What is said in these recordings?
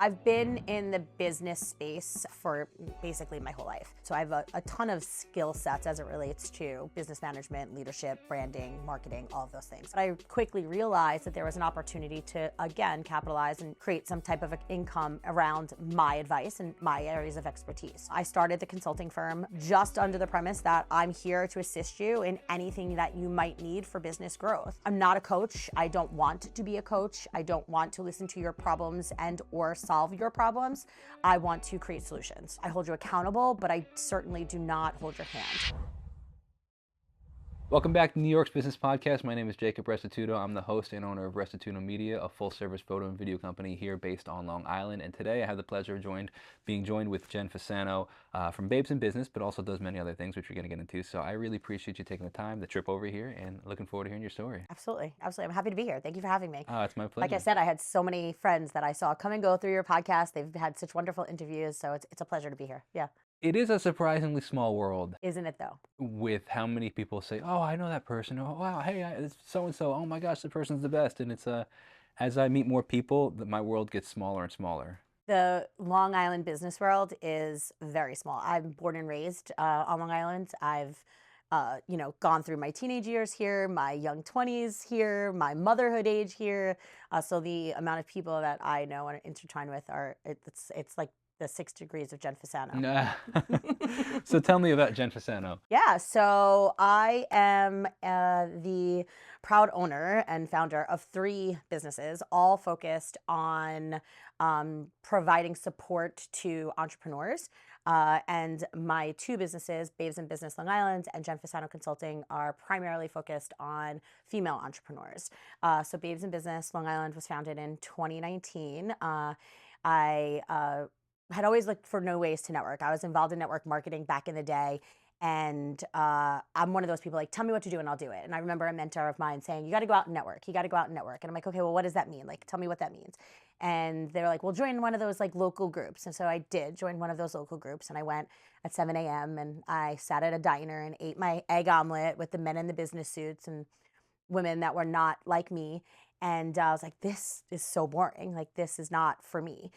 I've been in the business space for basically my whole life. So I have a ton of skill sets as it relates to business management, leadership, branding, marketing, all of those things. But I quickly realized that there was an opportunity to, again, capitalize and create some type of income around my advice and my areas of expertise. I started the consulting firm just under the premise that I'm here to assist you in anything that you might need for business growth. I'm not a coach. I don't want to be a coach. I don't want to listen to your problems and or solve your problems. I want to create solutions. I hold you accountable, but I certainly do not hold your hand. Welcome back to New York's Business Podcast. My name is Jacob Restituto. I'm the host and owner of Restituto Media, a full-service photo and video company here based on Long Island. And today I have the pleasure of being joined with Jenn Fasano from Babes in Business, but also does many other things, which we're going to get into. So I really appreciate you taking the time, the trip over here, and looking forward to hearing your story. Absolutely. Absolutely. I'm happy to be here. Thank you for having me. It's my pleasure. Like I said, I had so many friends that I saw come and go through your podcast. They've had such wonderful interviews. So it's a pleasure to be here. Yeah. It is a surprisingly small world. Isn't it though? With how many people say, oh, I know that person. Oh, wow, hey, it's so-and-so. Oh my gosh, the person's the best. And it's as I meet more people, my world gets smaller and smaller. The Long Island business world is very small. I'm born and raised on Long Island. I've gone through my teenage years here, my young 20s here, my motherhood age here. So the amount of people that I know and intertwine with it's like the 6 degrees of Jenn Fasano. So tell me about Jenn Fasano. Yeah, so I am the proud owner and founder of 3 businesses, all focused on providing support to entrepreneurs. And my 2 businesses, Babes in Business Long Island and Jenn Fasano Consulting, are primarily focused on female entrepreneurs. So Babes in Business Long Island was founded in 2019. I had always looked for new ways to network. I was involved in network marketing back in the day. And I'm one of those people like, tell me what to do and I'll do it. And I remember a mentor of mine saying, you got to go out and network. You got to go out and network. And I'm like, okay, well, what does that mean? Like, tell me what that means. And they were like, well, join one of those like local groups. And so I did join one of those local groups. And I went at 7 a.m. and I sat at a diner and ate my egg omelet with the men in the business suits and women that were not like me. And I was like, this is so boring. Like, this is not for me.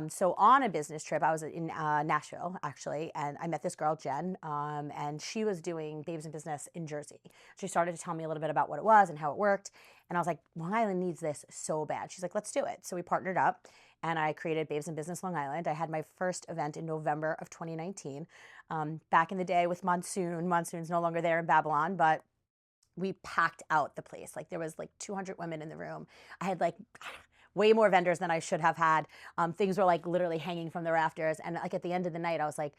So on a business trip, I was in Nashville, actually, and I met this girl, Jenn, and she was doing Babes in Business in Jersey. She started to tell me a little bit about what it was and how it worked. And I was like, Long Island needs this so bad. She's like, let's do it. So we partnered up, and I created Babes in Business Long Island. I had my first event in November of 2019. Back in the day with Monsoon. Monsoon's no longer there in Babylon, but we packed out the place. Like, there was like 200 women in the room. I had like way more vendors than I should have had. Things were like literally hanging from the rafters. And like at the end of the night, I was like,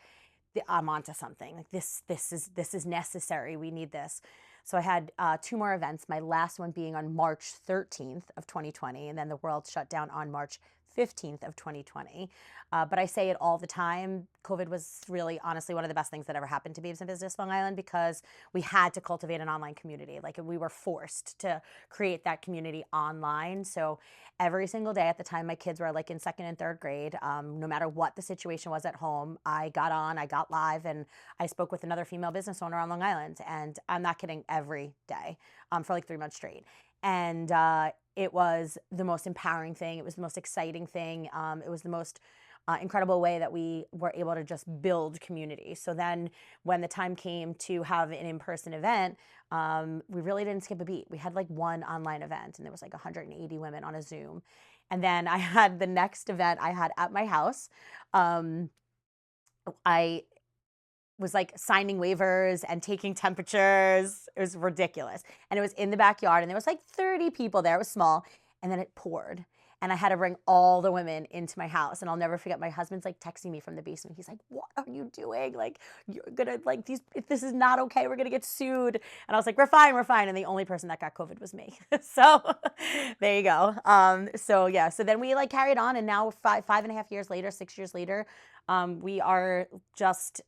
I'm onto something. Like this is necessary. We need this. So I had 2 more events. My last one being on March 13th of 2020, and then the world shut down on March 15th of 2020. But I say it all the time. COVID was really, honestly, one of the best things that ever happened to Babes in Business Long Island, because we had to cultivate an online community. Like, we were forced to create that community online. So every single day at the time, my kids were like in 2nd and 3rd grade. No matter what the situation was at home, I got on, I got live, and I spoke with another female business owner on Long Island. And I'm not kidding, every day for like 3 months straight. And it was the most empowering thing. It was the most exciting thing. It was the most incredible way that we were able to just build community. So then when the time came to have an in-person event, we really didn't skip a beat. We had like 1 online event, and there was like 180 women on a Zoom. And then I had the next event I had at my house. I was like signing waivers and taking temperatures. It was ridiculous. And it was in the backyard, and there was like 30 people there. It was small. And then it poured. And I had to bring all the women into my house. And I'll never forget, my husband's like texting me from the basement. He's like, what are you doing? Like, you're gonna like this is not okay. We're gonna get sued. And I was like, we're fine, we're fine. And the only person that got COVID was me. So there you go. So yeah, so then we like carried on, and now 5.5 years later, 6 years later, we are just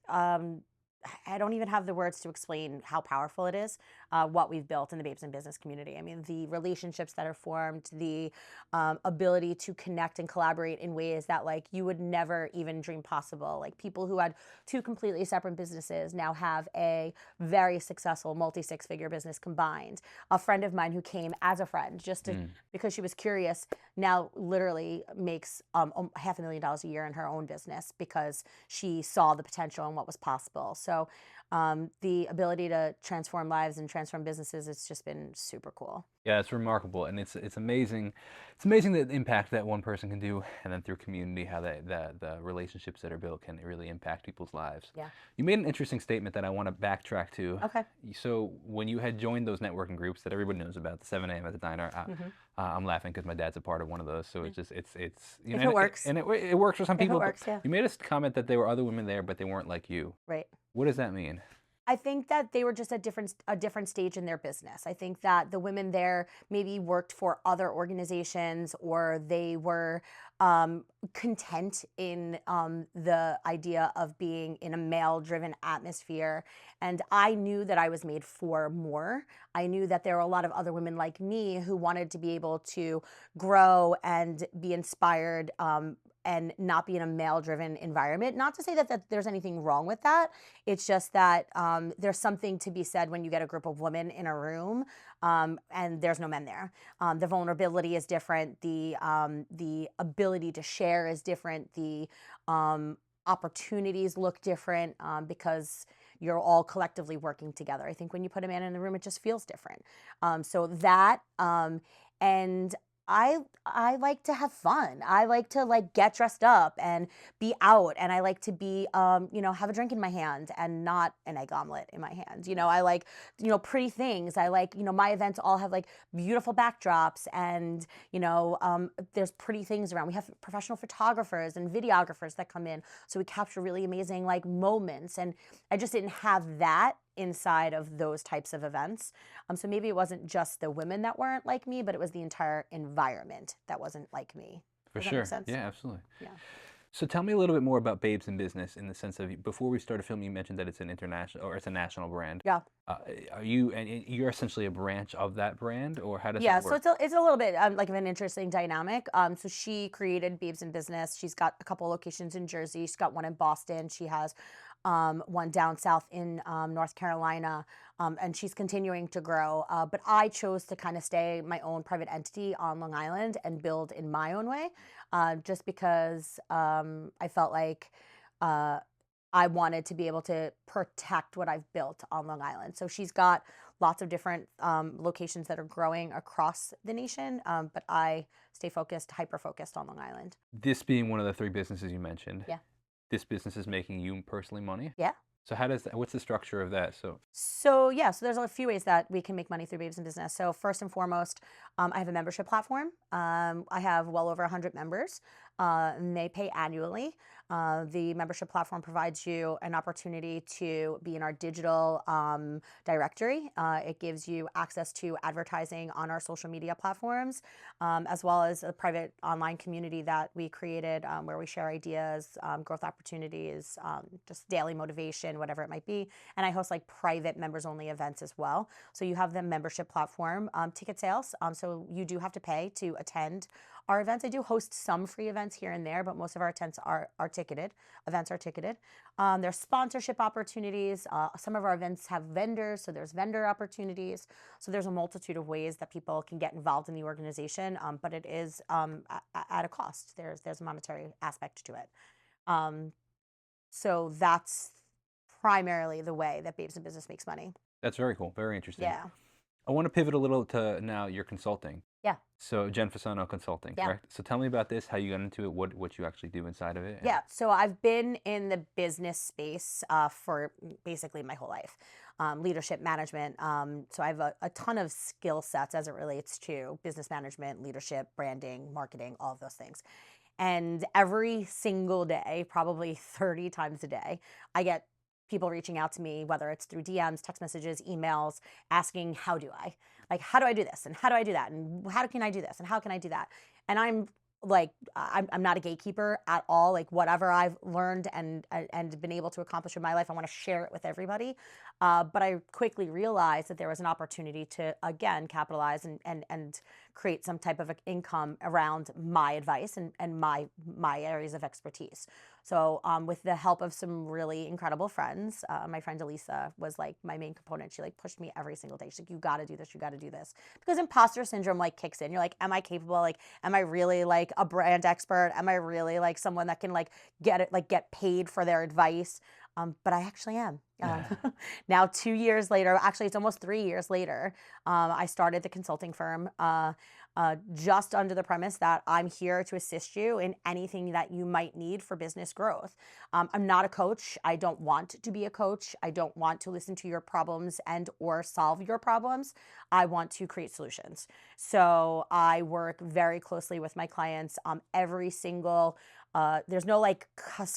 I don't even have the words to explain how powerful it is, what we've built in the Babes in Business community. I mean, the relationships that are formed, the ability to connect and collaborate in ways that like you would never even dream possible. Like people who had two completely separate businesses now have a very successful multi-six-figure business combined. A friend of mine who came as a friend just to, Mm. because she was curious, now literally makes $500,000 a year in her own business because she saw the potential and what was possible. So the ability to transform lives and transform businesses, it's just been super cool. Yeah, it's remarkable, and it's amazing. It's amazing the impact that one person can do, and then through community, how the relationships that are built can really impact people's lives. Yeah. You made an interesting statement that I want to backtrack to. Okay. So when you had joined those networking groups that everybody knows about, the 7 a.m. at the diner, Hmm. I'm laughing because my dad's a part of one of those. So it's just it's If it works. it works for some If it people. But works, yeah. you made a comment that there were other women there, but they weren't like you. Right. What does that mean? I think that they were just a different stage in their business. I think that the women there maybe worked for other organizations, or they were content in the idea of being in a male-driven atmosphere. And I knew that I was made for more. I knew that there were a lot of other women like me who wanted to be able to grow and be inspired. And not be in a male-driven environment. Not to say that there's anything wrong with that. It's just that there's something to be said when you get a group of women in a room and there's no men there. The vulnerability is different. The ability to share is different. The opportunities look different because you're all collectively working together. I think when you put a man in the room, it just feels different. So that and I like to have fun. I like to like get dressed up and be out, and I like to be have a drink in my hand and not an egg omelet in my hand. I like pretty things. I like my events all have like beautiful backdrops, and there's pretty things around. We have professional photographers and videographers that come in, so we capture really amazing like moments. And I just didn't have that inside of those types of events. So maybe it wasn't just the women that weren't like me, but it was the entire environment that wasn't like me. For Does that make sure. sense? Yeah, absolutely. Yeah. So tell me a little bit more about Babes in Business in the sense of before we started filming, you mentioned that it's an international or it's a national brand. Yeah. Uh, are you and you're essentially a branch of that brand, or how does Yeah, that so work? it's a little bit like of an interesting dynamic. So she created Babes in Business. She's got a couple locations in Jersey. She's got one in Boston. She has one down south in North Carolina, and she's continuing to grow. But I chose to kind of stay my own private entity on Long Island and build in my own way, just because I felt like. Uh, I wanted to be able to protect what I've built on Long Island. So she's got lots of different locations that are growing across the nation, but I stay focused, hyper focused on Long Island. This being one of the three businesses you mentioned, Yeah. this business is making you personally money. Yeah. So how does that, what's the structure of that? So So yeah, so there's a few ways that we can make money through Babes in Business. So first and foremost, I have a membership platform. I have well over 100 members, and they pay annually. The membership platform provides you an opportunity to be in our digital directory. It gives you access to advertising on our social media platforms, as well as a private online community that we created where we share ideas, growth opportunities, just daily motivation, whatever it might be. And I host like private members only events as well. So you have the membership platform, ticket sales. So you do have to pay to attend our events. I do host some free events here and there, but most of our events are ticketed. Events are ticketed. There's sponsorship opportunities. Some of our events have vendors, so there's vendor opportunities. So there's a multitude of ways that people can get involved in the organization, but it is at a cost. There's a monetary aspect to it. Um, so that's primarily the way that Babes in Business makes money. that's very cool, very interesting. Yeah. I want to pivot a little to now your consulting. Yeah. So Jenn Fasano Consulting, Yeah. correct? So tell me about this, how you got into it, what you actually do inside of it. Yeah. So I've been in the business space for basically my whole life. Leadership management. So I have a ton of skill sets as it relates to business management, leadership, branding, marketing, all of those things. And every single day, probably 30 times a day, I get people reaching out to me, whether it's through DMs, text messages, emails, asking, how do I? Like, how do I do this? And how do I do that? And how can I do this? And how can I do that? And I'm like I'm not a gatekeeper at all. Like whatever I've learned and been able to accomplish in my life, I want to share it with everybody. But I quickly realized that there was an opportunity to again capitalize and create some type of income around my advice and my areas of expertise. So with the help of some really incredible friends, my friend Elisa was like my main component. She like pushed me every single day. She's like, you got to do this, you got to do this, because imposter syndrome like kicks in. You're like, am I capable? Like, am I really like a brand expert? Am I really like someone that can like get paid for their advice? But I actually am. Now, 2 years later, actually, it's almost 3 years later, I started the consulting firm just under the premise that I'm here to assist you in anything that you might need for business growth. I'm not a coach. I don't want to be a coach. I don't want to listen to your problems and or solve your problems. I want to create solutions. So I work very closely with my clients. Every single there's no like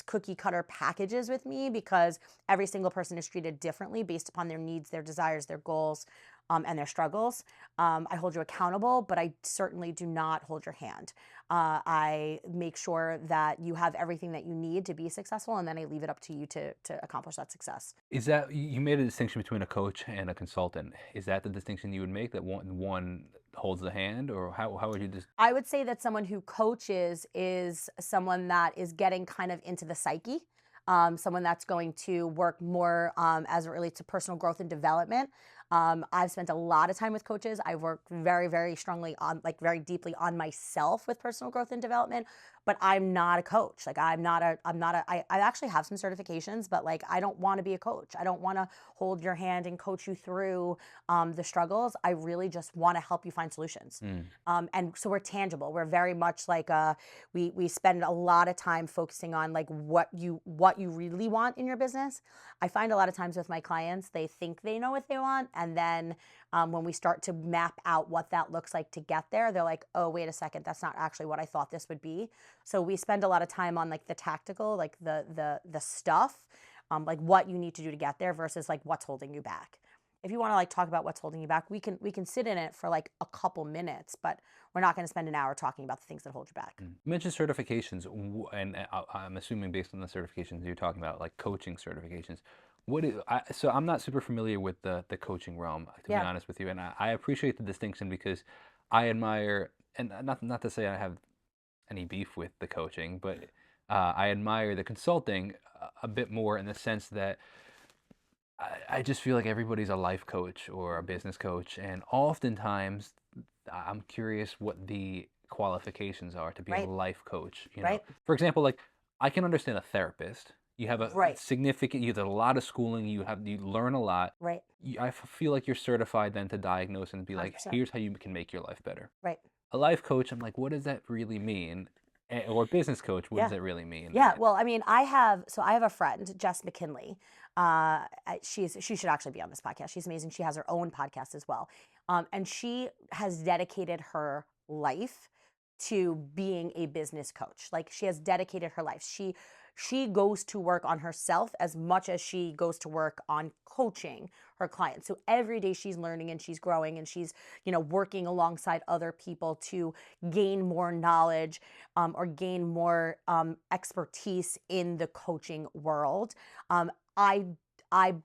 cookie cutter packages with me, because every single person is treated differently based upon their needs, their desires, their goals, and their struggles. I hold you accountable, but I certainly do not hold your hand. I make sure that you have everything that you need to be successful, and then I leave it up to you to accomplish that success. Is that you made a distinction between a coach and a consultant? Is that the distinction you would make, that one holds the hand, or how would you just? I would say that someone who coaches is someone that is getting kind of into the psyche, someone that's going to work more as it relates to personal growth and development. I've spent a lot of time with coaches. I work very, very strongly on, like, very deeply on myself with personal growth and development. But I'm not a coach. Like I actually have some certifications, but like I don't want to be a coach. I don't want to hold your hand and coach you through the struggles. I really just want to help you find solutions. Mm. And so we're tangible. We're very much like we spend a lot of time focusing on like what you really want in your business. I find a lot of times with my clients, they think they know what they want, and then when we start to map out what that looks like to get there, they're like, oh, wait a second, that's not actually what I thought this would be. So we spend a lot of time on like the tactical, like the stuff, like what you need to do to get there versus like what's holding you back. If you want to like talk about what's holding you back, we can sit in it for like a couple minutes, but we're not going to spend an hour talking about the things that hold you back. You mentioned certifications, and I'm assuming based on the certifications you're talking about, like coaching certifications. So I'm not super familiar with the coaching realm, to be Yeah. honest with you, and I appreciate the distinction because I admire, and not to say I have any beef with the coaching, but I admire the consulting a bit more in the sense that I just feel like everybody's a life coach or a business coach, and oftentimes I'm curious what the qualifications are to be a Right. life coach. Right. For example, like I can understand a therapist. You have a Right. significant, you have a lot of schooling. You learn a lot. Right. Feel like you're certified then to diagnose and be like, 100%. here's how you can make your life better. Right. A life coach, I'm like, what does that really mean? Or business coach, what does Yeah. that really mean? Yeah, well, I mean, I have a friend, Jess McKinley. She should actually be on this podcast. She's amazing. She has her own podcast as well, and she has dedicated her life to being a business coach. Like she has dedicated her life. She goes to work on herself as much as she goes to work on coaching her clients. So every day she's learning and she's growing and she's working alongside other people to gain more knowledge or gain more expertise in the coaching world. I I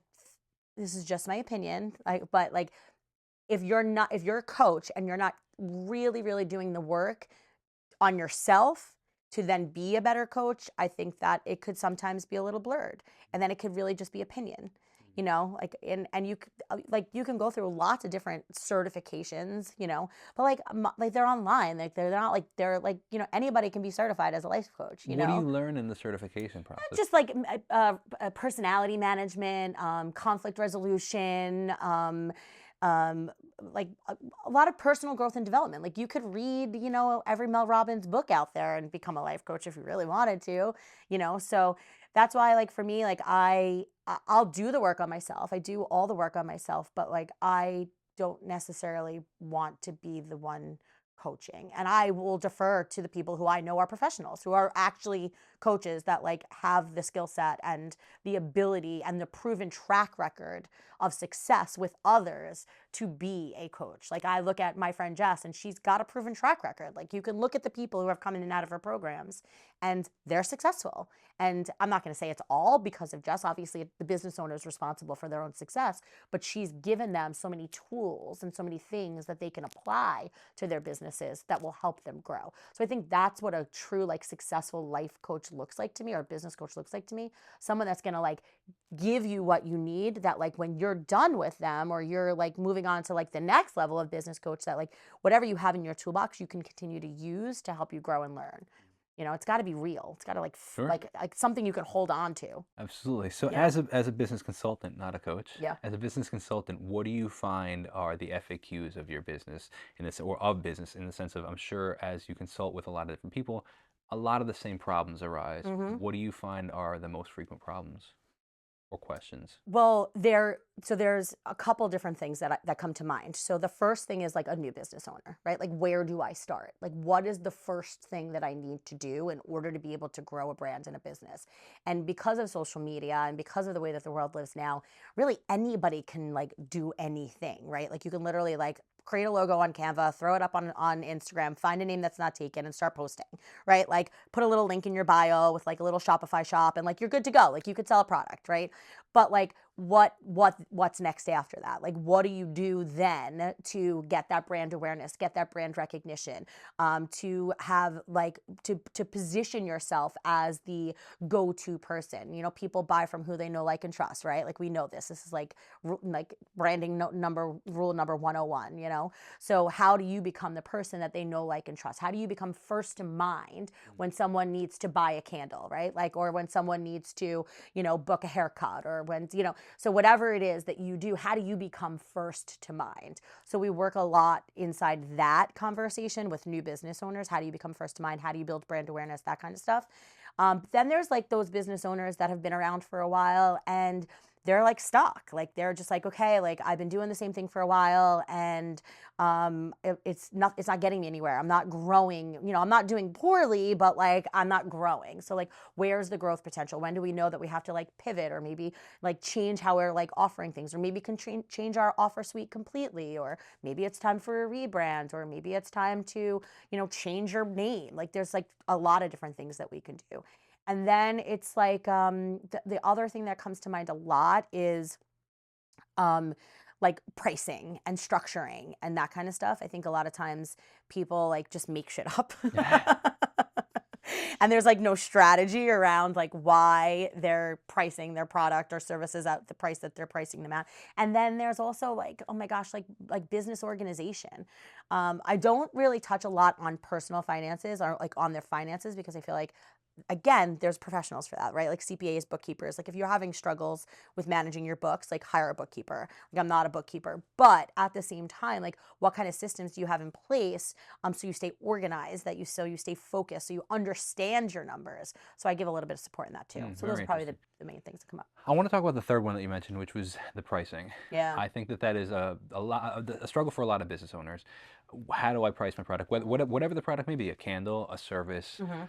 this is just my opinion, but like if you're a coach and you're not really really doing the work on yourself to then be a better coach, I think that it could sometimes be a little blurred, and then it could really just be opinion. Like and like you can go through lots of different certifications, but like they're online, like they're not like they're like anybody can be certified as a life coach, What do you learn in the certification process? just like personality management, conflict resolution, like a lot of personal growth and development. Like you could read, every Mel Robbins book out there and become a life coach if you really wanted to. So that's why, like for me, like I'll do the work on myself. I do all the work on myself, but like I don't necessarily want to be the one coaching, and I will defer to the people who I know are professionals, who are actually coaches that like have the skill set and the ability and the proven track record of success with others to be a coach. Like I look at my friend Jess and she's got a proven track record. Like you can look at the people who have come in and out of her programs and they're successful. And I'm not going to say it's all because of Jess. Obviously, the business owner is responsible for their own success, but she's given them so many tools and so many things that they can apply to their businesses that will help them grow. So I think that's what a true like successful life coach looks like to me, or business coach looks like to me. Someone that's going to like give you what you need, that like when you're done with them or you're like moving on to like the next level of business coach, that like whatever you have in your toolbox you can continue to use to help you grow and learn. It's got to be real. It's got to Sure. like something you can hold on to. Absolutely. So Yeah. as a business consultant, not a coach, Yeah. as a business consultant, what do you find are the FAQs of your business in this, or of business, in the sense of, I'm sure as you consult with a lot of different people, a lot of the same problems arise. Hmm. What do you find are the most frequent problems or questions? Well, there's a couple different things that come to mind. So the first thing is like a new business owner, right? Like where do I start? Like what is the first thing that I need to do in order to be able to grow a brand and a business? And because of social media and because of the way that the world lives now, really anybody can like do anything, right? Like you can literally like create a logo on Canva, throw it up on Instagram, find a name that's not taken and start posting, right? Like put a little link in your bio with like a little Shopify shop and like you're good to go. Like you could sell a product, right? But like what's next after that? Like what do you do then to get that brand awareness, get that brand recognition, to have like to position yourself as the go-to person? People buy from who they know, like, and trust, right? Like we know this. This is like branding rule number 101, So how do you become the person that they know, like, and trust? How do you become first to mind when someone needs to buy a candle, right? Like, or when someone needs to, book a haircut, or when, so whatever it is that you do, how do you become first to mind? So we work a lot inside that conversation with new business owners. How do you become first to mind? How do you build brand awareness? That kind of stuff. Then there's like those business owners that have been around for a while and they're like stuck. Like they're just like, okay, like I've been doing the same thing for a while and it's not getting me anywhere. I'm not growing, I'm not doing poorly, but like I'm not growing. So like where's the growth potential? When do we know that we have to like pivot, or maybe like change how we're like offering things, or maybe can change our offer suite completely, or maybe it's time for a rebrand, or maybe it's time to, change your name. Like there's like a lot of different things that we can do. And then it's like the other thing that comes to mind a lot is um, like pricing and structuring and that kind of stuff. I think a lot of times people like just make shit up. And there's like no strategy around like why they're pricing their product or services at the price that they're pricing them at. And then there's also like, oh my gosh, like business organization. I don't really touch a lot on personal finances or like on their finances, because I feel like, again, there's professionals for that, right? Like CPAs, bookkeepers. Like if you're having struggles with managing your books, like hire a bookkeeper. Like I'm not a bookkeeper, but at the same time, like what kind of systems do you have in place so you stay organized, so you stay focused, so you understand your numbers. So I give a little bit of support in that too. So those Very are probably interesting. the main things that come up. I want to talk about the third one that you mentioned, which was the pricing. Yeah. I think that is a struggle for a lot of business owners. How do I price my product? Whatever the product may be, a candle, a service, Mm-hmm.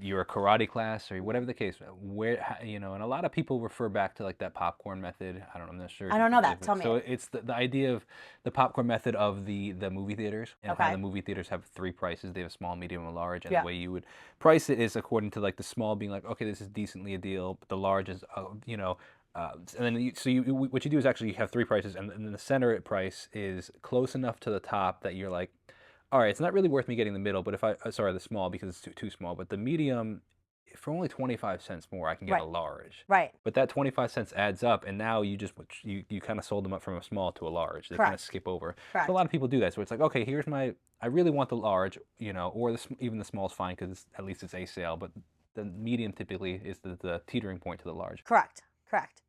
your karate class, or whatever the case, and a lot of people refer back to like that popcorn method. I don't know, I'm not sure if I you're don't know familiar that. with it. Tell me So it. it's the idea of the popcorn method of the movie theaters, and how the Okay. movie theaters have three prices. They have small, medium, and large, and the Yeah. way you would price it is according to like the small being like, okay, this is decently a deal, but the large is, and then what you do is actually you have three prices, and then the center price is close enough to the top that you're like, all right, it's not really worth me getting the middle, but if sorry, the small, because it's too small, but the medium, for only 25 cents more, I can get a Right. large. Right. But that 25 cents adds up, and now you kind of sold them up from a small to a large. They kind of Correct. skip over. So a Correct. lot of people do that. So it's like, okay, I really want the large, or even the small is fine because at least it's a sale, but the medium typically is the teetering point to the large. Correct. Correct.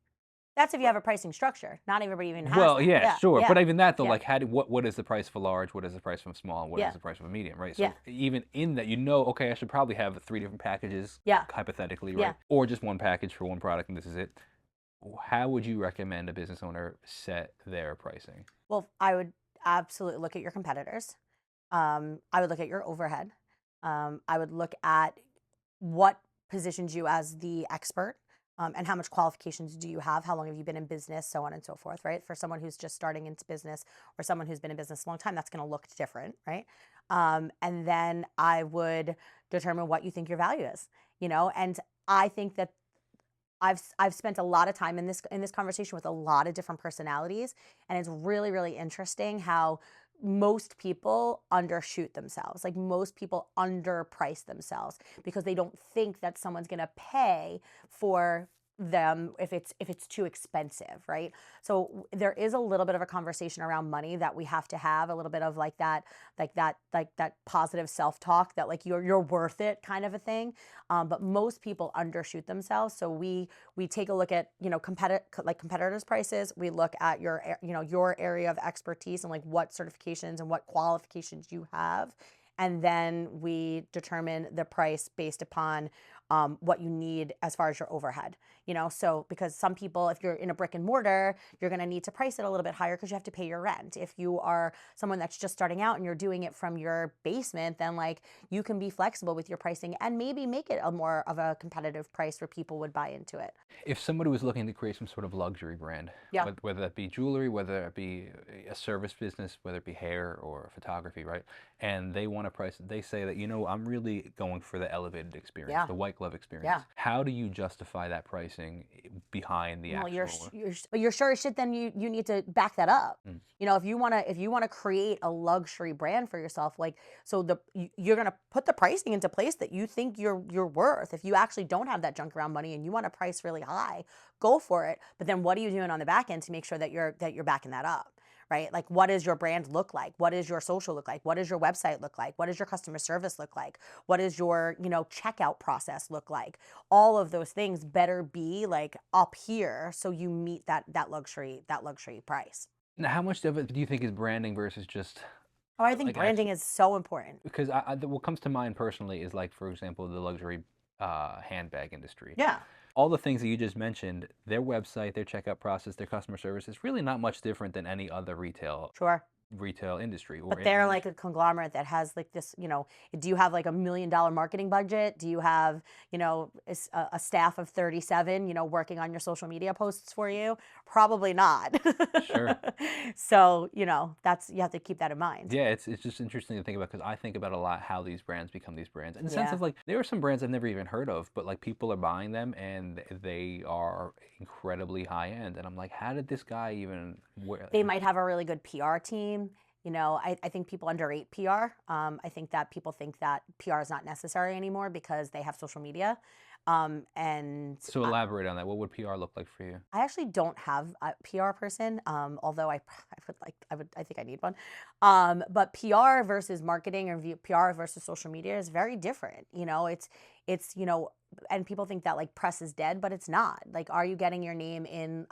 That's if you have a pricing structure. Not everybody even has Well, that. yeah, Yeah. sure, Yeah. but even that though, Yeah. like, what is the price for large? What is the price from small? And what is Yeah. the price of a medium? Right. Yeah. So even in that, okay, I should probably have three different packages, Yeah. hypothetically, Yeah. right? Or just one package for one product, and this is it. How would you recommend a business owner set their pricing? Well, I would absolutely look at your competitors. I would look at your overhead. I would look at what positions you as the expert. And how much qualifications do you have? How long have you been in business? So on and so forth, right? For someone who's just starting into business or someone who's been in business a long time, that's going to look different, right? And then I would determine what you think your value is, and I think that I've spent a lot of time in this conversation with a lot of different personalities, and it's really really interesting how most people undershoot themselves. Like most people underprice themselves because they don't think that someone's going to pay for them if it's too expensive, right? So there is a little bit of a conversation around money that we have to have, a little bit of like that positive self-talk that like you're worth it kind of a thing. But most people undershoot themselves. So we take a look at competitors prices. We look at your area of expertise and like what certifications and what qualifications you have, and then we determine the price based upon what you need as far as your overhead. So because some people, if you're in a brick and mortar, you're going to need to price it a little bit higher because you have to pay your rent. If you are someone that's just starting out and you're doing it from your basement, then like you can be flexible with your pricing and maybe make it a more of a competitive price where people would buy into it. If somebody was looking to create some sort of luxury brand, Yeah. whether that be jewelry, whether it be a service business, whether it be hair or photography, right? And they want to price it, they say that, I'm really going for the elevated experience, Yeah. the white glove Yeah. experience. How do you justify that pricing behind the Well, actual? you're sure as shit. Then you need to back that up. Mm. If you wanna create a luxury brand for yourself, like so you're gonna put the pricing into place that you think you're worth. If you actually don't have that junk around money and you want to price really high, go for it. But then what are you doing on the back end to make sure that you're backing that up? Right? Like, what does your brand look like? What does your social look like? What does your website look like? What does your customer service look like? What does your, checkout process look like? All of those things better be like up here so you meet that luxury price. Now, how much of it do you think is branding versus just Oh, I think like branding actual? is so important. Because what comes to mind personally is like, for example, the luxury handbag industry. Yeah, All the things that you just mentioned, their website, their checkout process, their customer service is really not much different than any other sure. retail industry or But they're like a industry. conglomerate that has like this, do you have like $1 million marketing budget? Do you have, a staff of 37, working on your social media posts for you? Probably not. Sure. So, you have to keep that in mind. Yeah, it's just interesting to think about because I think about a lot how these brands become these brands in the sense Yeah. of like there are some brands I've never even heard of, but like people are buying them and they are incredibly high end, and I'm like, how did this guy even wear? They might have a really good PR team. I think people underrate PR. I think that people think that PR is not necessary anymore because they have social media. And So elaborate on that. What would PR look like for you? I actually don't have a PR person, although I think I need one. But PR versus marketing or PR versus social media is very different. And people think that like press is dead, but it's not. Like, are you getting your name in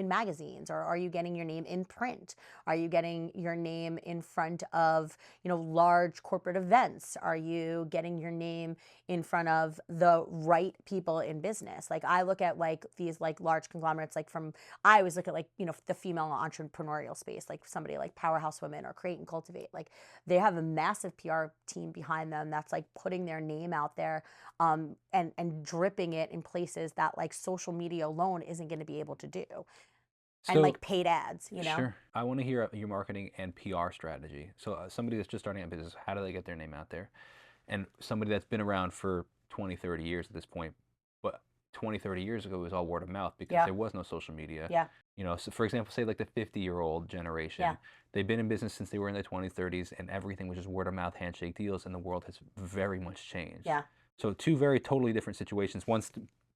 magazines, or are you getting your name in print? Are you getting your name in front of large corporate events? Are you getting your name in front of the right people in business? Like I look at like these like large conglomerates, like I always look at like, the female entrepreneurial space, like somebody like Powerhouse Women or Create and Cultivate. Like they have a massive PR team behind them that's like putting their name out there, and dripping it in places that like social media alone isn't going to be able to do. And So like paid ads. sure, I want to hear your marketing and PR strategy. So somebody that's just starting a business, how do they get their name out there? And somebody that's been around for 20, 30 years at this point, but 20, 30 years ago it was all word of mouth because Yeah. there was no social media. Yeah. So for example, say like the 50-year-old Yeah. generation, they've been in business since they were in their 20s, 30s, and everything was just word of mouth handshake deals, and the world has very much changed. Yeah. So two very totally different situations. One's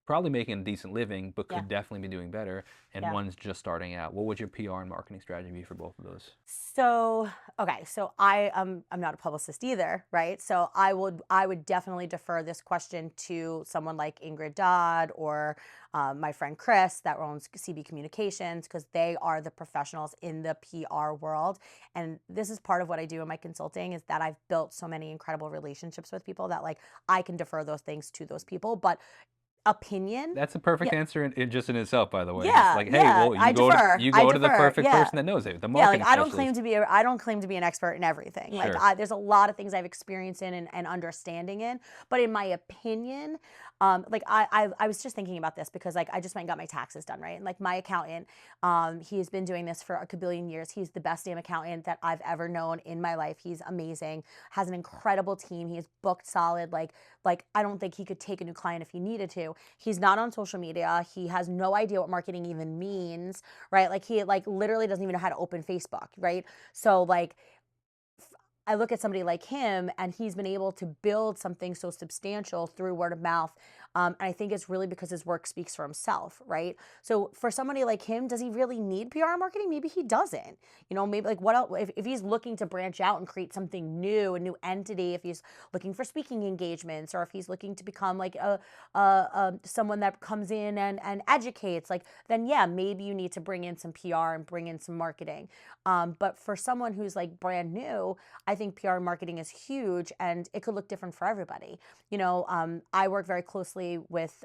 probably making a decent living, but Yeah. could definitely be doing better, and Yeah. one's just starting out. What would your PR and marketing strategy be for both of those? So, okay, so I'm not a publicist either, right? So I would definitely defer this question to someone like Ingrid Dodd or my friend Chris that owns CB Communications, because they are the professionals in the PR world. And this is part of what I do in my consulting, is that I've built so many incredible relationships with people that like I can defer those things to those people. But opinion. That's a perfect Yeah, answer just in itself, by the way. Just yeah, like, hey, yeah. well, I defer. you I go to the defer. perfect Yeah. person that knows it, the Yeah, like marketing specialist. I don't claim to be an expert in everything. Like Sure. there's a lot of things I've experienced in and understanding in, but in my opinion, like I was just thinking about this because like I just went and got my taxes done, right? And like my accountant, he's been doing this for a kabillion years. He's the best damn accountant that I've ever known in my life. He's amazing, has an incredible team. He is booked solid. Like I don't think he could take a new client if he needed to. He's not on social media. He has no idea what marketing even means, right? Like he like literally doesn't even know how to open Facebook, right? So like I look at somebody like him and he's been able to build something so substantial through word of mouth. And I think it's really because his work speaks for himself, right? So for somebody like him, does he really need PR marketing? Maybe he doesn't. You know, maybe like what else, if he's looking to branch out and create something new, a new entity, if he's looking for speaking engagements, or if he's looking to become like someone that comes in and educates, like then yeah, maybe you need to bring in some PR and bring in some marketing. But for someone who's like brand new, I think PR marketing is huge and it could look different for everybody. You know, I work very closely with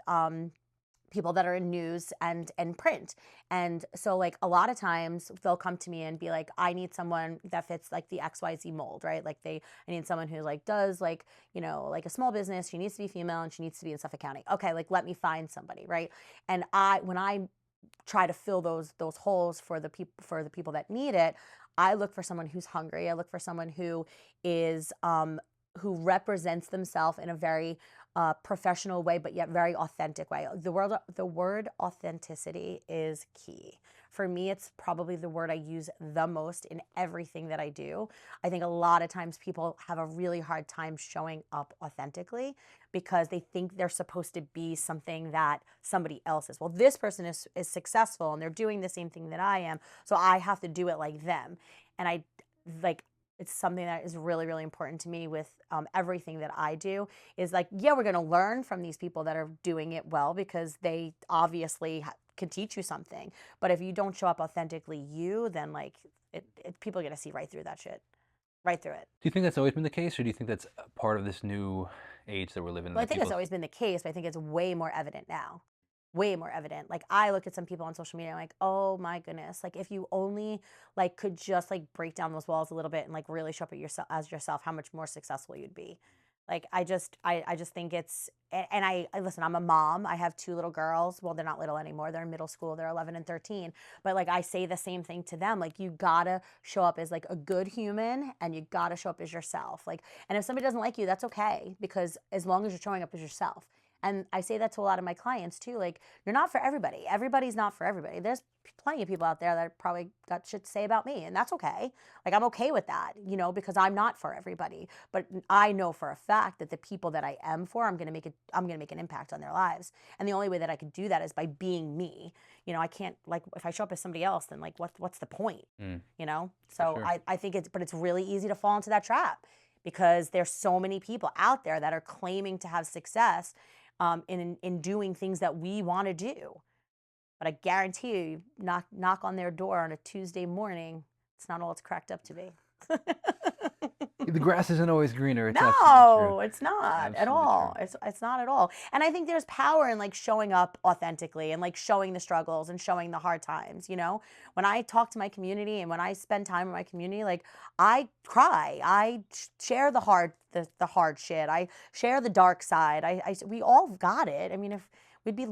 people that are in news and print. And so like a lot of times they'll come to me and be like, I need someone that fits like the XYZ mold, right? Like I need someone who like does like, you know, like a small business, she needs to be female and she needs to be in Suffolk County. Okay, like let me find somebody, right? And when I try to fill those holes for the people that need it, I look for someone who's hungry. I look for someone who is who represents themselves in a very professional way, but yet very authentic way. The word authenticity is key. For me, it's probably the word I use the most in everything that I do. I think a lot of times people have a really hard time showing up authentically because they think they're supposed to be something that somebody else is. Well, this person is successful and they're doing the same thing that I am, so I have to do it like them. And I like it's something that is really really important to me with everything that I do is like yeah, we're going to learn from these people that are doing it well because they obviously can teach you something, but if you don't show up authentically you, then like people are going to see right through that shit, right through it. Do you think that's always been the case, or do you think that's a part of this new age that we're living in? Well, I That think it's people, always been the case, but I think it's way more evident now. Way more evident. Like I look at some people on social media, I'm like, oh my goodness. Like if you only like could just like break down those walls a little bit and like really show up at yourself as yourself, how much more successful you'd be. Like I just think it's and I listen, I'm a mom. I have two little girls. Well, they're not little anymore. They're in middle school. They're 11 and 13. But like I say the same thing to them. Like you gotta show up as like a good human and you gotta show up as yourself. Like, and if somebody doesn't like you, that's okay because as long as you're showing up as yourself. And I say that to a lot of my clients too. Like, you're not for everybody. Everybody's not for everybody. There's plenty of people out there that probably got shit to say about me, and that's okay. Like, I'm okay with that, you know, because I'm not for everybody. But I know for a fact that the people that I am for, I'm gonna make an impact on their lives. And the only way that I could do that is by being me. You know, I can't like if I show up as somebody else, then like what's the point? mm, You know? for So sure. I think it's really easy to fall into that trap because there's so many people out there that are claiming to have success in doing things that we want to do. But I guarantee you, knock on their door on a Tuesday morning, it's not all it's cracked up to be. The grass isn't always greener. It's absolutely true. No, it's not at Absolutely true. all. It's not at all. And I think there's power in like showing up authentically and like showing the struggles and showing the hard times, you know? When I talk to my community and when I spend time with my community, like I cry. I share the hard shit. I share the dark side. We all got it. I mean, if we'd be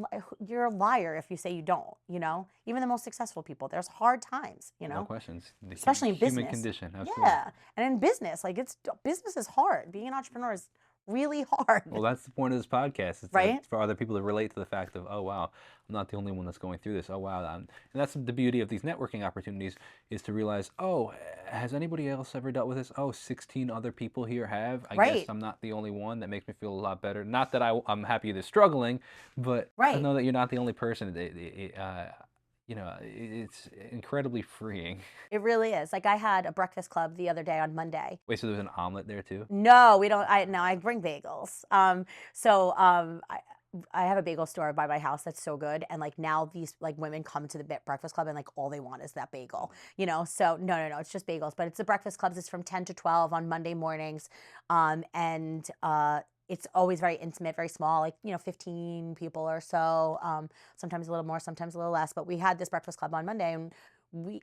you're a liar if you say you don't, you know? Even the most successful people, there's hard times, you No know? questions. The Especially in human business. condition. Absolutely. Yeah. And in business, like business is hard. Being an entrepreneur is really hard, Well, that's the point of this podcast, is to, right? for other people to relate to the fact of, oh wow, I'm not the only one that's going through this. Oh wow, and that's the beauty of these networking opportunities, is to realize, oh, has anybody else ever dealt with this? Oh, 16 other people here have. I guess Right. I'm not the only one. That makes me feel a lot better. Not that I'm happy they're struggling, but to Right. know that you're not the only person. You know, it's incredibly freeing. It really is. Like I had a breakfast club the other day on Monday. Wait, so there's an omelet there too? No, we don't. I no, I bring bagels. So I have a bagel store by my house that's so good, and like now these like women come to the breakfast club and like all they want is that bagel, you know. So no, it's just bagels, but it's the breakfast clubs. It's from 10 to 12 on Monday mornings, and it's always very intimate, very small, like, 15 people or so, sometimes a little more, sometimes a little less. But we had this breakfast club on Monday, and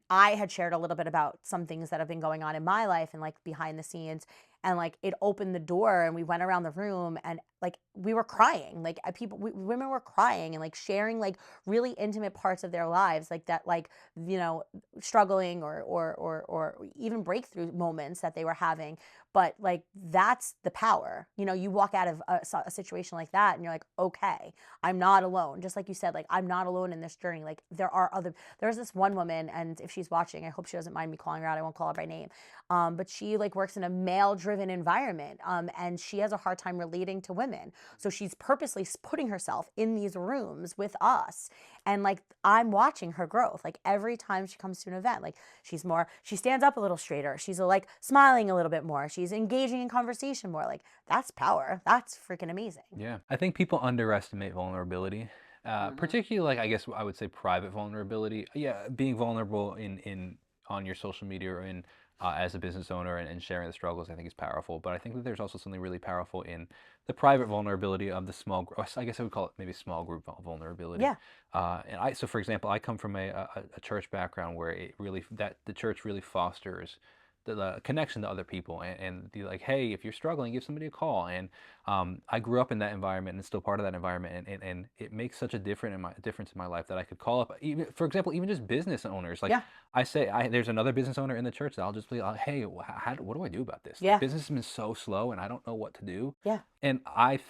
I had shared a little bit about some things that have been going on in my life and like behind the scenes. And like it opened the door, and we went around the room, and like we were crying, like women were crying and like sharing like really intimate parts of their lives, like that, like, you know, struggling or even breakthrough moments that they were having. But like that's the power. You walk out of a situation like that, and you're like, okay, I'm not alone. Just like you said, like, I'm not alone in this journey. Like there's this one woman, and if she's watching, I hope she doesn't mind me calling her out. I won't call her by name. But she like works in a male driven environment, and she has a hard time relating to women. So she's purposely putting herself in these rooms with us. And like I'm watching her growth. Like every time she comes to an event, like she stands up a little straighter. She's like smiling a little bit more. She's engaging in conversation more. Like that's power. That's freaking amazing. Yeah, I think people underestimate vulnerability, Hmm. particularly like I guess I would say private vulnerability. Yeah, being vulnerable in on your social media or in as a business owner and sharing the struggles, I think is powerful. But I think that there's also something really powerful in the private vulnerability of the small group. I guess I would call it maybe small group vulnerability. Yeah. So for example, I come from a church background where the church really fosters the connection to other people and be like, hey, if you're struggling, give somebody a call. And I grew up in that environment and still part of that environment, and it makes such a difference in my life that I could call up, even for example, even just business owners. Like Yeah. there's another business owner in the church that I'll just be like, hey, what do I do about this? Like Yeah. business has been so slow, and I don't know what to do. Yeah. And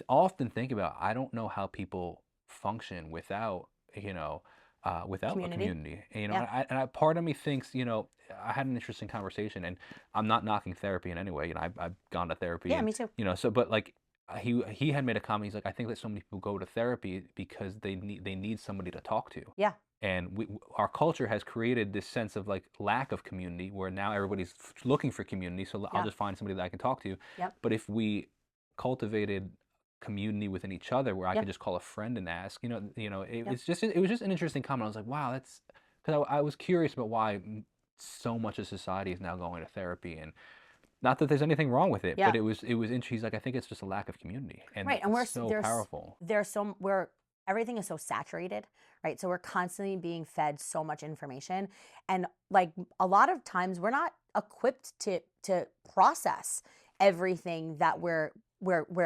often think about, I don't know how people function without a Community. community. Yeah. Part of me thinks, I had an interesting conversation, and I'm not knocking therapy in any way. I've gone to therapy, Yeah. and Me too. so, but like he had made a comment. He's like, I think that so many people go to therapy because they need somebody to talk to. Yeah. And our culture has created this sense of like lack of community, where now everybody's looking for community. So I'll Yeah. just find somebody that I can talk to. Yep. But if we cultivated community within each other, where I could Yep. just call a friend and ask, Yep. it was just an interesting comment. I was like, wow, that's because I was curious about why so much of society is now going to therapy, and not that there's anything wrong with it, but Yeah. it was interesting. He's like, I think it's just a lack of community, and Right. And it's so powerful. we're everything is so saturated, right? So we're constantly being fed so much information, and like a lot of times we're not equipped to process everything that we're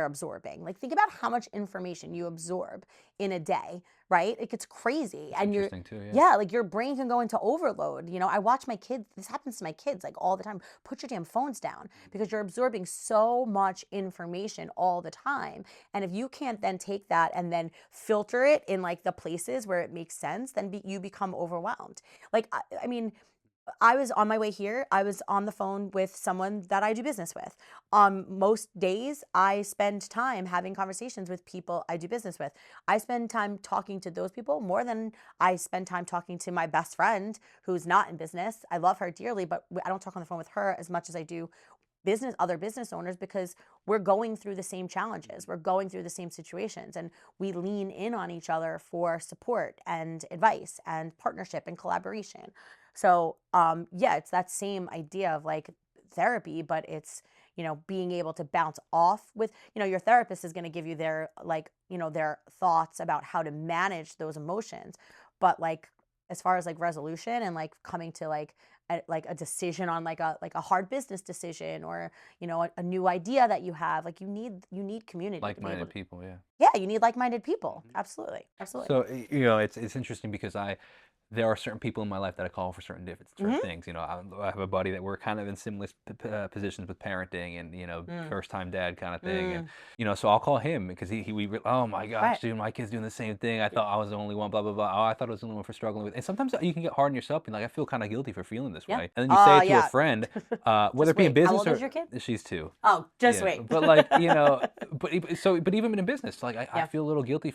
absorbing. Like think about how much information you absorb in a day, right? Like it's crazy. It's And interesting too, yeah. yeah, like your brain can go into overload. I watch my kids, this happens to my kids like all the time. Put your damn phones down because you're absorbing so much information all the time. And if you can't then take that and then filter it in like the places where it makes sense, then you become overwhelmed. Like, I mean, I was on my way here. I was on the phone with someone that I do business with. Most days, I spend time having conversations with people I do business with. I spend time talking to those people more than I spend time talking to my best friend who's not in business. I love her dearly, but I don't talk on the phone with her as much as I do other business owners, because we're going through the same challenges, we're going through the same situations, and we lean in on each other for support and advice and partnership and collaboration. So yeah, it's that same idea of like therapy, but it's being able to bounce off with your therapist is going to give you their like their thoughts about how to manage those emotions, but like as far as like resolution and like coming to like a decision on like a hard business decision, or a new idea that you have, like you need community to be able Like-minded to. people, yeah. Yeah, you need like-minded people. Absolutely. Absolutely. So it's interesting because there are certain people in my life that I call for certain Hmm. things. I have a buddy that we're kind of in similar positions with parenting, and Mm. first time dad kind of thing, and Mm. so I'll call him because oh my gosh, Right. dude, my kid's doing the same thing. I thought I was the only one, blah blah blah. Oh, I thought I was the only one for struggling with. And sometimes you can get hard on yourself, and like I feel kind of guilty for feeling this Yeah. way, and then you say it to a Yeah. friend, whether Just it be in wait, how business old is or your kid? she's two. Oh, just Yeah, wait. but like but even in business, like I Yeah. feel a little guilty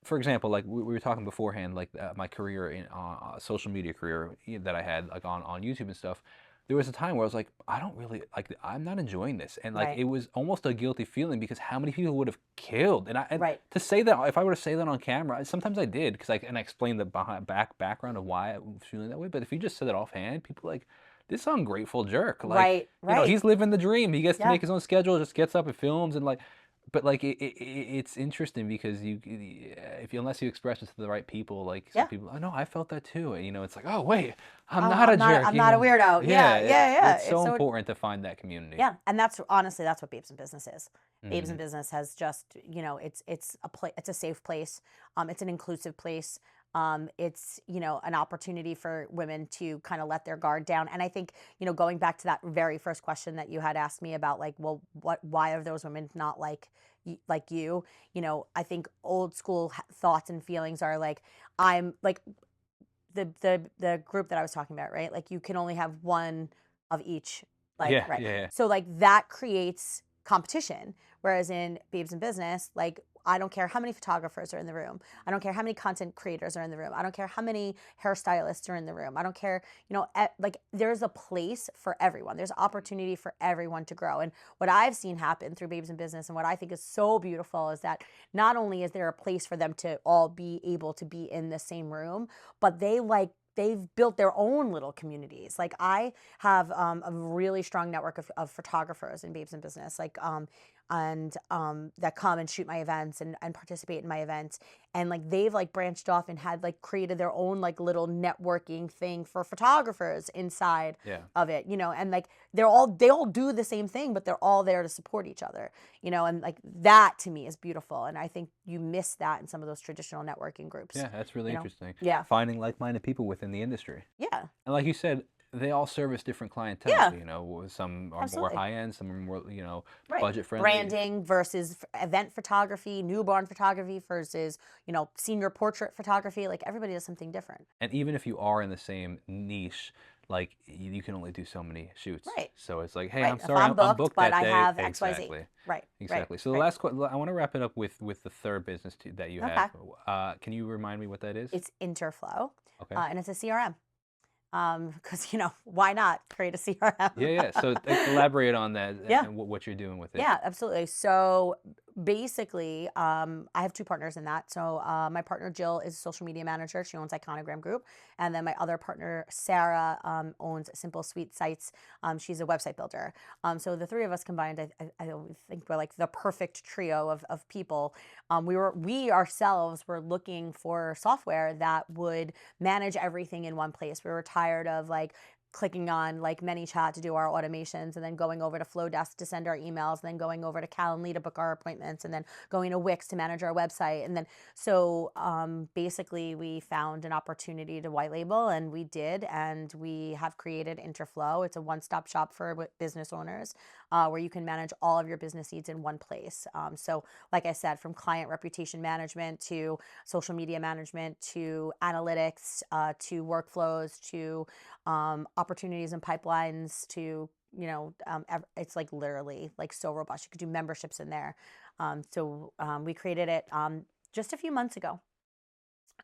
for example, like we were talking beforehand, like my career in social media career that I had like on YouTube and stuff. There was a time where I was like, I don't really like, I'm not enjoying this, and like Right. it was almost a guilty feeling because how many people would have killed, and Right. to say that if I were to say that on camera, sometimes I did because I explained the background of why I was feeling that way. But if you just said it offhand, people are like, this ungrateful jerk, like Right. Right. he's living the dream. He gets to Yeah. make his own schedule, just gets up and films, and like But like it's interesting because if you unless you express it to the right people, like some Yeah. people, oh no, I felt that too. And, it's like, oh wait, I'm Oh, not a jerk. I'm not a weirdo. Yeah, Yeah, yeah, yeah. it's It's so so important to find that community. yeah, and that's honestly that's what Babes in Business is. Babes in Hmm. Business has just it's a it's a safe place. It's an inclusive place. It's an opportunity for women to kind of let their guard down. And I think going back to that very first question that you had asked me about, like, well, why are those women not like like you? I think old school thoughts and feelings are like I'm like the group that I was talking about, right? Like you can only have one of each, like Yeah, right. yeah, yeah. So like that creates competition. Whereas in Babes in Business, like I don't care how many photographers are in the room. I don't care how many content creators are in the room. I don't care how many hairstylists are in the room. I don't care, like there's a place for everyone. There's opportunity for everyone to grow. And what I've seen happen through Babes in Business and what I think is so beautiful is that not only is there a place for them to all be able to be in the same room, but they've built their own little communities. Like I have a really strong network of photographers in Babes in Business, like and that come and shoot my events and participate in my events. And like they've like branched off and had like created their own like little networking thing for photographers inside Yeah. of it, and like they all do the same thing, but they're all there to support each other, and like that to me is beautiful. And I think you miss that in some of those traditional networking groups, Yeah, that's really you know? interesting. Yeah. Finding like-minded people within the industry. Yeah. And like you said, they all service different clientele. Yeah. Some are more Absolutely. high end, some are more, Right. budget friendly. Branding versus event photography, newborn photography versus, senior portrait photography. Like everybody does something different. And even if you are in the same niche, like you can only do so many shoots. Right. So it's like, hey, Right. I'm If sorry, I'm I'm booked, booked but that I day. have XYZ. Exactly. Right. Right. Exactly. So the Right. last, I want to wrap it up with the third business that you have. Okay. Can you remind me what that is? It's Interflow, Okay. and it's a CRM. Because, why not create a CRM? Yeah, yeah. So elaborate on that Yeah. and what you're doing with it. Yeah, absolutely. So basically, I have two partners in that. So my partner Jill is a social media manager. She owns Iconogram Group, and then my other partner Sarah owns Simple Sweet Sites. She's a website builder. So the three of us combined, I think we're like the perfect trio of people. We ourselves were looking for software that would manage everything in one place. We were tired of like clicking on like ManyChat to do our automations, and then going over to Flowdesk to send our emails, and then going over to Calendly to book our appointments, and then going to Wix to manage our website. And then so basically we found an opportunity to white label, and we did, and we have created Interflow. It's a one-stop shop for business owners where you can manage all of your business needs in one place. So like I said, from client reputation management to social media management to analytics to workflows to opportunities and pipelines to it's like literally like so robust. You could do memberships in there. We created it just a few months ago.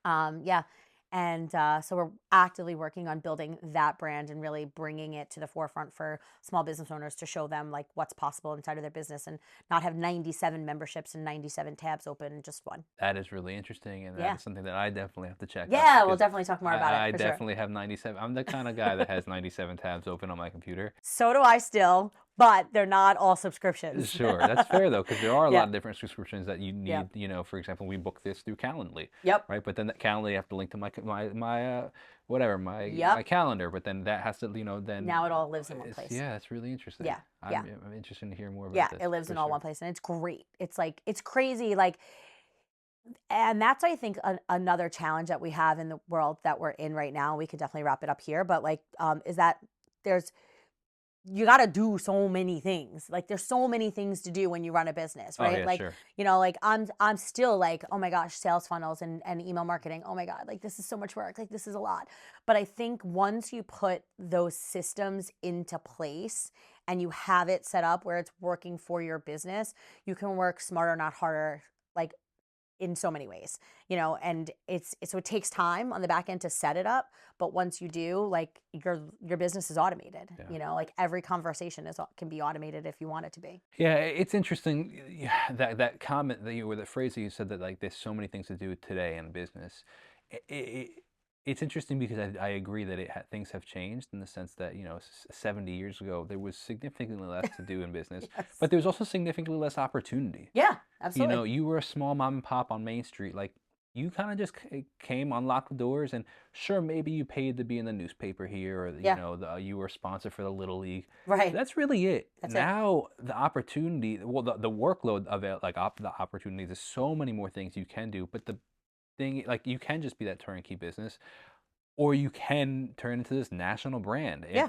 Yeah. And so we're actively working on building that brand and really bringing it to the forefront for small business owners to show them like what's possible inside of their business and not have 97 memberships and 97 tabs open in just one. That is really interesting, and that Yeah. is something that I definitely have to check out Yeah. We'll because definitely talk more about it I for sure. definitely have 97. I'm the kind of guy that has 97 tabs open on my computer. So do I still, but they're not all subscriptions. Sure, that's fair though, because there are a Yeah. lot of different subscriptions that you Yeah. need. For example, we book this through Calendly, Yep. right? But then that Calendly, I have to link to my whatever my Yep. calendar. But then that has to, then Now it all lives in one place. yeah, that's really interesting. Yeah. Yeah. I'm interested to hear more Yeah. about this It lives for in all sure. one place and it's great. It's like, it's crazy. Like, and that's, I think, another challenge that we have in the world that we're in right now. We could definitely wrap it up here, but like, is that there's, you got to do so many things. Like there's so many things to do when you run a business, Oh right? yeah, Like, sure. like I'm still like, oh my gosh, sales funnels and email marketing. Oh my God, like this is so much work. Like this is a lot. But I think once you put those systems into place and you have it set up where it's working for your business, you can work smarter, not harder. Like in so many ways, and so it takes time on the back end to set it up, but once you do, like your business is automated, Yeah. like every conversation can be automated if you want it to be. Yeah, it's interesting that comment that or the phrase that you said that like there's so many things to do today in business. It, it's interesting because I agree that things have changed in the sense that, 70 years ago, there was significantly less to do in business, Yes. but there was also significantly less opportunity. Yeah, absolutely. You were a small mom and pop on Main Street, like you kind of just came, unlocked the doors, and sure, maybe you paid to be in the newspaper here, or Yeah, you were a sponsor for the Little League. right. That's really it. That's it. Now the opportunity, well, the workload of it, like the opportunities, there's so many more things you can do. But the thing, like, you can just be that turnkey business, or you can turn into this national brand. Yeah.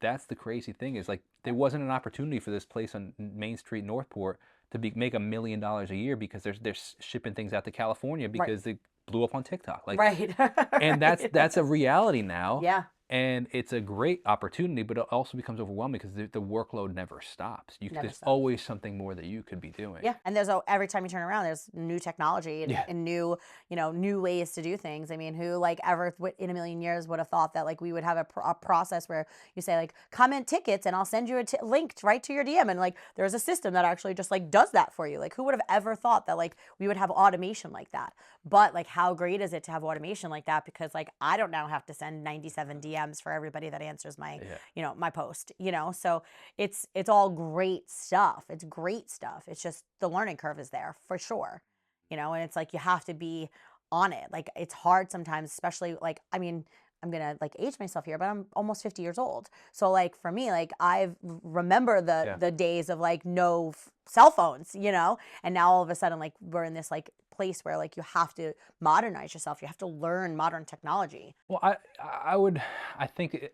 That's the crazy thing, is like there wasn't an opportunity for this place on Main Street, Northport, to make $1 million a year because they're shipping things out to California Right. because they blew up on TikTok. Like, Right. and Right. that's a reality now, Yeah. and it's a great opportunity, but it also becomes overwhelming because the workload never stops. Never There's stops. always something more that you could be doing. Yeah, and every time you turn around, there's new technology Yeah. and new, new ways to do things. I mean, who like ever in a million years would have thought that like we would have a process where you say like comment tickets and I'll send you a link right to your DM, and like there's a system that actually just like does that for you. Like who would have ever thought that like we would have automation like that? But like how great is it to have automation like that, because like I don't now have to send 97 DMs for everybody that answers my, Yeah. my post, So it's all great stuff. It's great stuff. It's just the learning curve is there for sure. And it's like you have to be on it. Like it's hard sometimes, especially like I mean, I'm gonna like age myself here, but I'm almost 50 years old. So like for me, like I remember Yeah. the days of like no cell phones, and now all of a sudden like we're in this like place where like you have to modernize yourself. You have to learn modern technology. Well, I think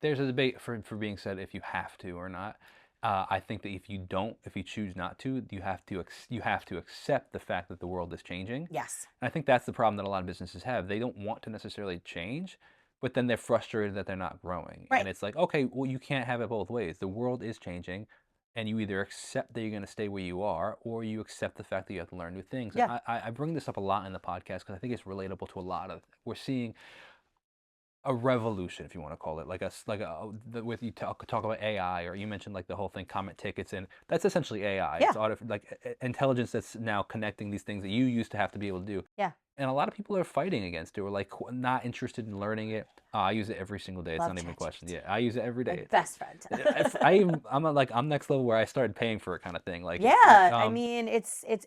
there's a debate for being said if you have to or not. I think that if you choose not to, you have to accept the fact that the world is changing. Yes. And I think that's the problem that a lot of businesses have. They don't want to necessarily change, but then they're frustrated that they're not growing. Right. And it's like, okay, well, you can't have it both ways. The world is changing, and you either accept that you're going to stay where you are, or you accept the fact that you have to learn new things. And Yeah. I bring this up a lot in the podcast because I think it's relatable to a lot of. We're seeing a revolution, if you want to call it, with you talk about AI, or you mentioned like the whole thing, comment tickets, and that's essentially AI. Yeah. It's intelligence that's now connecting these things that you used to have to be able to do. Yeah. And a lot of people are fighting against it, or like not interested in learning it. I use it every single day. It's Love not even a question. ChatGPT. Yeah, I use it every My day. best friend. I'm next level where I started paying for it, kind of thing. Yeah, I mean,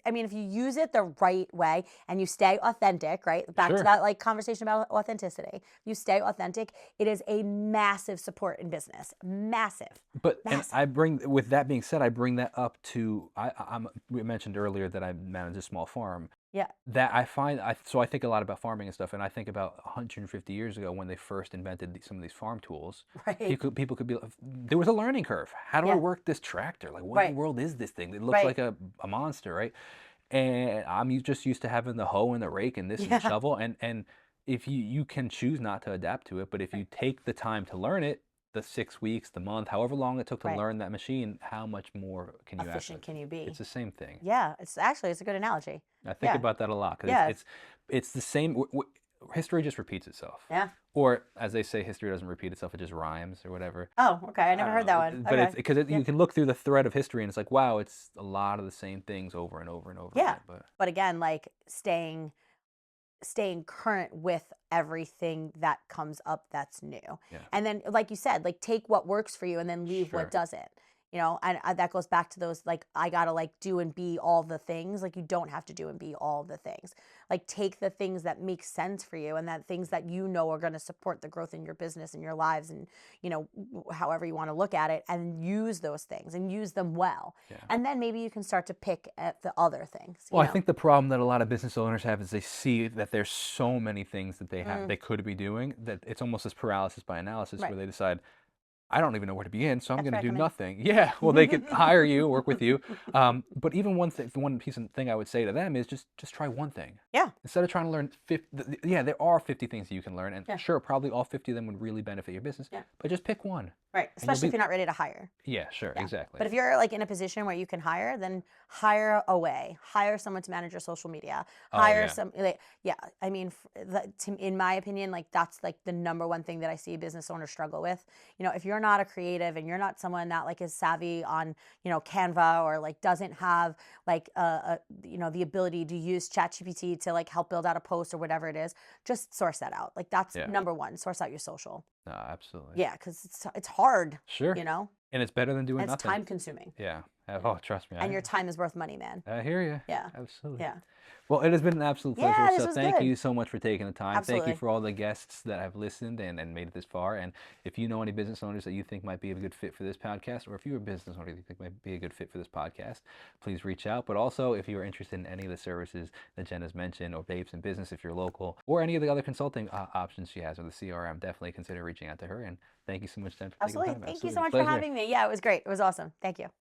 I mean, if you use it the right way and you stay authentic, right? Back to Sure. that like conversation about authenticity. You stay authentic, it is a massive support in business. Massive. And Massive. I bring, with that being said, I bring that up to we mentioned earlier that I manage a small farm. Yeah. That I find, so I think a lot about farming and stuff, and I think about 150 years ago when they first invented some of these farm tools. Right. People could be, there was a learning curve. How do I Yeah. work this tractor? Like, what in the Right. world is this thing? It looks Right. like a monster, right? And just used to having the hoe and the rake and this and the Yeah. shovel, and if you can choose not to adapt to it, but if you Right. take the time to learn it, the 6 weeks, the month, however long it took to Right. learn that machine, how much more can you actually? Efficient can you be? It's the same thing. Yeah, it's a good analogy. I think Yeah. about that a lot because Yeah. it's the same. History just repeats itself, Yeah. or as they say, history doesn't repeat itself; it just rhymes or whatever. Oh, okay. I I never don't heard that know, one. but it's Okay. because Yeah. you can look through the thread of history and it's like, wow, it's a lot of the same things over and over and over Yeah. again. But But again, like staying current with everything that comes up that's new. yeah, And then, like you said, like take what works for you and then leave what sure, doesn't. And that goes back to those like I gotta like do and be all the things. Like you don't have to do and be all the things. Like take the things that make sense for you and that things that are going to support the growth in your business and your lives and however you want to look at it, and use those things and use them well. yeah. And then maybe you can start to pick at the other things. Well, I think the problem that a lot of business owners have is they see that there's so many things that they could be doing, that it's almost this paralysis by analysis, Right. where they decide, I don't even know where to begin, so I'm That's going to where I do come in. nothing. Yeah, well, they could hire you, work with you. But even one piece of thing I would say to them is just try one thing. Yeah. Instead of trying to learn 50, yeah, there are 50 things that you can learn, and Yeah. sure, probably all 50 of them would really benefit your business. Yeah. But just pick one, Right. and you'll Especially if be. you're not ready to hire. Yeah, sure, Yeah. exactly. But if you're like in a position where you can hire, then hire away. Hire someone to manage your social media. Oh Hire yeah, some like yeah, I mean in my opinion, like that's like the number one thing that I see business owners struggle with. If you're you're not a creative and you're not someone that like is savvy on, Canva, or like doesn't have like the ability to use ChatGPT to like help build out a post or whatever it is, just source that out. Like that's Yeah. number one. Source out your social. No, absolutely. Yeah, because it's hard, Sure. you know, And it's better than doing and it's nothing. time consuming. Yeah. Oh, trust me. And your time is worth money, man. I hear you. Yeah. Absolutely. Yeah. Well, it has been an absolute pleasure. Yeah, this So was thank good. you so much for taking the time. Thank you Absolutely. for all the guests that have listened and made it this far. And if you know any business owners that you think might be a good fit for this podcast, or if you're a business owner you think might be a good fit for this podcast, please reach out. But also, if you are interested in any of the services that Jen has mentioned, or Babes in Business if you're local, or any of the other consulting options she has, or the CRM, definitely consider reaching out to her. And thank you so much, Jen, for taking the Absolutely. time. Thank you Absolutely. so It was a much for pleasure. having me. Yeah, it was great. It was awesome. Thank you.